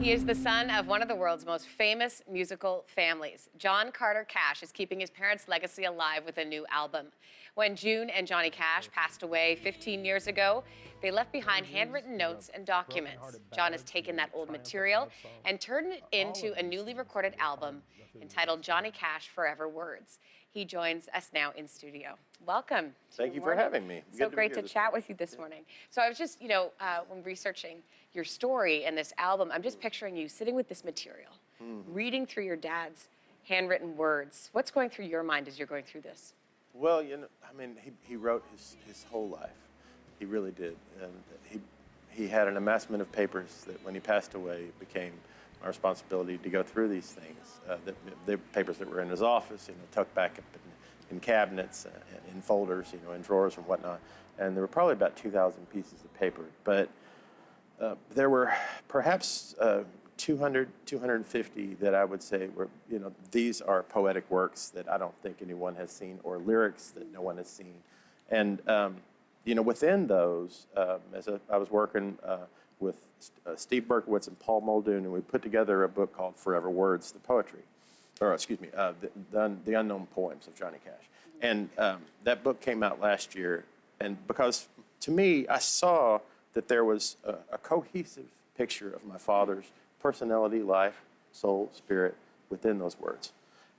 He is the son of one of the world's most famous musical families. John Carter Cash is keeping his parents' legacy alive with a new album. When June and Johnny Cash passed away 15 years ago, they left behind handwritten notes and documents. John has taken that old material and turned it into a newly recorded album entitled Johnny Cash Forever Words. He joins us now in studio. Welcome. Thank you for having me. So great to chat with you this morning. So I was just, when researching your story and this album, I'm just picturing you sitting with this material, reading through your dad's handwritten words. What's going through your mind as you're going through this? Well, he wrote his whole life. He really did. And he had an amassment of papers that when he passed away, it became my responsibility to go through these things. The papers that were in his office, tucked back up in cabinets, in folders, in drawers and whatnot. And there were probably about 2,000 pieces of paper. But there were perhaps 200, 250 that I would say were, these are poetic works that I don't think anyone has seen, or lyrics that no one has seen. And, within those, I was working with Steve Berkowitz and Paul Muldoon, and we put together a book called Forever Words, the poetry, or excuse me, the unknown poems of Johnny Cash. And that book came out last year, and because to me, I saw that there was a cohesive picture of my father's personality, life, soul, spirit within those words.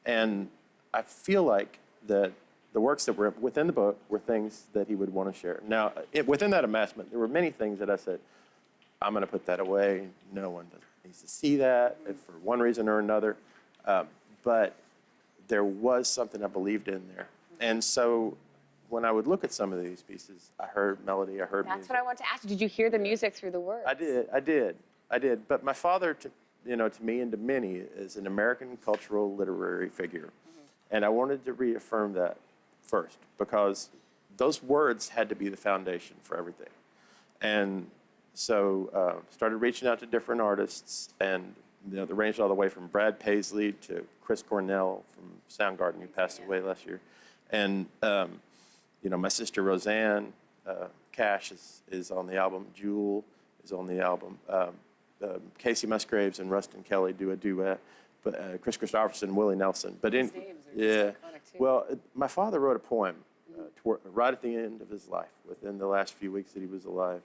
And I feel like that the works that were within the book were things that he would want to share. Now, within that amassment, there were many things that I said, I'm going to put that away. No one needs to see that for one reason or another. But there was something I believed in there. And so when I would look at some of these pieces, I heard melody, I heard music. That's what I want to ask you. Did you hear the music through the words? I did. But my father, to me and to many, is an American cultural literary figure. And I wanted to reaffirm that first, because those words had to be the foundation for everything. And so started reaching out to different artists, and they ranged all the way from Brad Paisley to Chris Cornell from Soundgarden, who passed away last year. And, my sister Roseanne Cash is on the album. Jewel is on the album. Casey Musgraves and Rustin Kelly do a duet. But Chris Christopherson, Willie Nelson. But These names are just iconic too. Well, my father wrote a poem right at the end of his life, within the last few weeks that he was alive,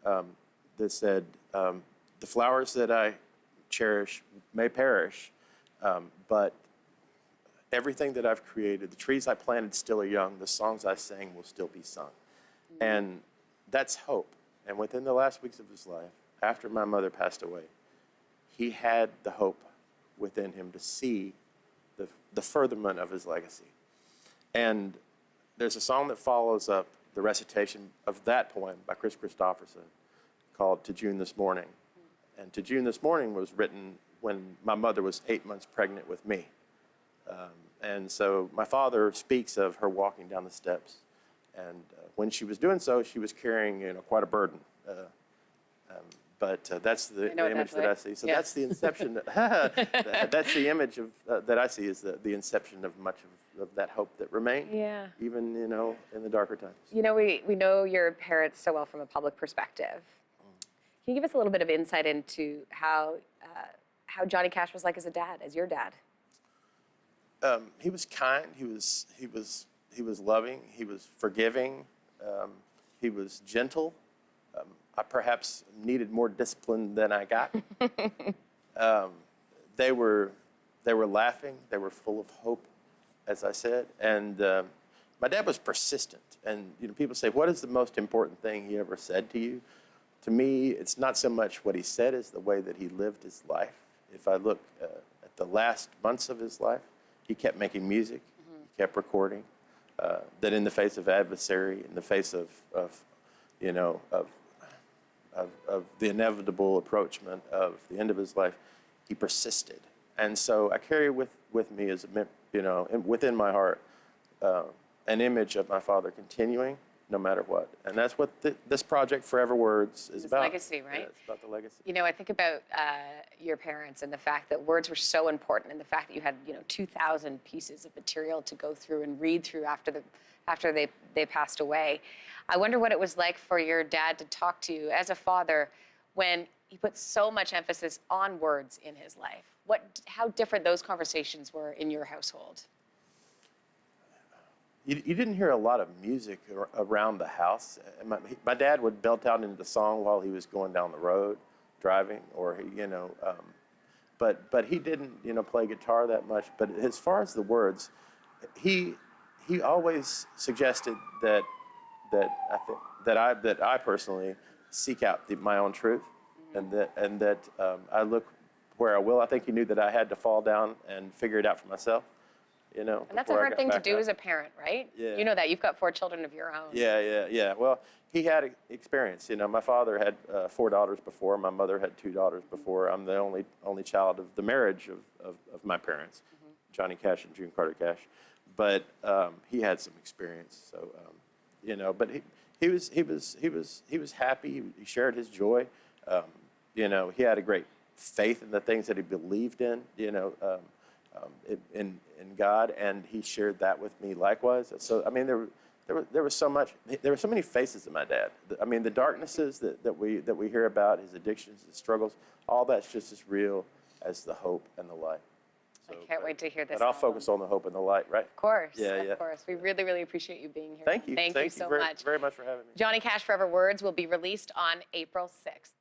that said, the flowers that I cherish may perish, but everything that I've created, the trees I planted still are young, the songs I sang will still be sung. And that's hope. And within the last weeks of his life, after my mother passed away, he had the hope within him to see the furtherment of his legacy. And there's a song that follows up the recitation of that poem by Chris Christopherson called To June This Morning. And To June This Morning was written when my mother was 8 months pregnant with me. And so my father speaks of her walking down the steps. And when she was doing so, she was carrying quite a burden. But that's the image that I see. So that's the inception. That's the image that I see, is the inception of much of that hope that remained, even in the darker times. We know your parents so well from a public perspective. Can you give us a little bit of insight into how Johnny Cash was like as a dad, as your dad? He was kind. He was loving. He was forgiving. He was gentle. I perhaps needed more discipline than I got. They were laughing. They were full of hope, as I said. And my dad was persistent. And people say, what is the most important thing he ever said to you? To me, it's not so much what he said as the way that he lived his life. If I look at the last months of his life, he kept making music. He kept recording. That in the face of adversary, in the face of the inevitable approachment of the end of his life, he persisted. And so I carry with me, as within my heart, an image of my father continuing no matter what. And that's what this project, Forever Words, is about. Legacy, right? Yeah, it's about the legacy. I think about your parents and the fact that words were so important, and the fact that you had 2,000 pieces of material to go through and read through after they passed away. I wonder what it was like for your dad to talk to you as a father when he put so much emphasis on words in his life. How different those conversations were in your household? You didn't hear a lot of music around the house. My dad would belt out into the song while he was going down the road, driving, or but he didn't play guitar that much. But as far as the words, he always suggested that I personally seek out my own truth, and that I look where I will. I think he knew that I had to fall down and figure it out for myself. And that's a hard thing to do as a parent, right? Yeah. You know that. You've got 4 children of your own. Yeah. Well, he had experience. My father had 4 daughters before. My mother had 2 daughters before. I'm the only child of the marriage of my parents, Johnny Cash and June Carter Cash. But he had some experience. So, but he was happy. He shared his joy. He had a great faith in the things that he believed in. In God, and he shared that with me likewise. So I mean, there was so much. There were so many faces of my dad. I mean, the darknesses that we hear about, his addictions, his struggles, all that's just as real as the hope and the light. So, I can't wait to hear this. But I'll focus on the hope and the light, right? Of course. Yeah. Of course. We really, really appreciate you being here. Thank you. Thank you so much. Very much for having me. Johnny Cash Forever Words will be released on April 6th.